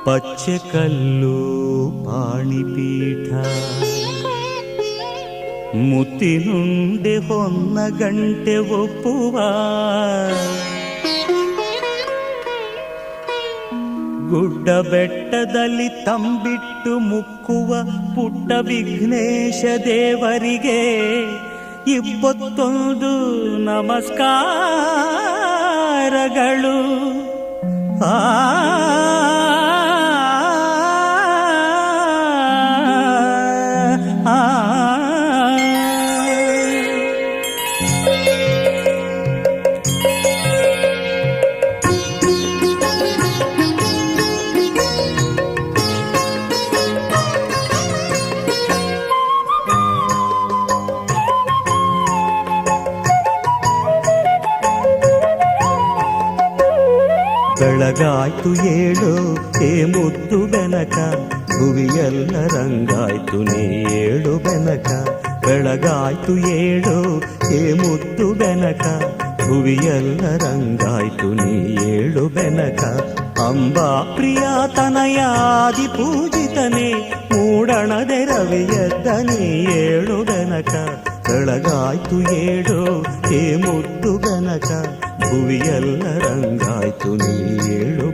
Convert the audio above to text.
ಪಚ್ಚೆಕಲ್ಲು ಪಾಣಿಪೀಠ ಮುತ್ತಿನುಂಡೆ ಹೊನ್ನ ಗಂಟೆ ಒಪ್ಪುವ ಗುಡ್ಡ ಬೆಟ್ಟದಲ್ಲಿ ತಂಬಿಟ್ಟು ಮುಕ್ಕುವ ಪುಟ್ಟ ವಿಘ್ನೇಶ ದೇವರಿಗೆ ಇಪ್ಪತ್ತೊಂದು ನಮಸ್ಕಾರಗಳು. ಬೆಳಗಾಯ್ತು ಏಳು ಹೇ ಮುದ್ದು ಬೆನಕ, ಭುವಿಯೆಲ್ಲ ರಂಗಾಯ್ತು ನೀ ಏಳು ಬೆನಕ. ಬೆಳಗಾಯ್ತು ಏಳು ಹೇ ಮುದ್ದು ಬೆನಕ, ಭುವಿಯೆಲ್ಲ ರಂಗಾಯ್ತು ನೀ ಏಳು ಬೆನಕ. ಅಂಬಾ ಪ್ರಿಯ ತನಯಾದಿ ಪೂಜಿತನೇ, ಮೂಡಣದೆ ರವಿಯದ್ದ ನೀ ಏಳು ಬೆನಕ. ಬೆಳಗಾಯ್ತು ಏಳು ಹೇ ಮುದ್ದು ಬೆನಕ, ಭುವಿಯೆಲ್ಲ ರಂಗಾಯ್ತು ನೀ ಏಳು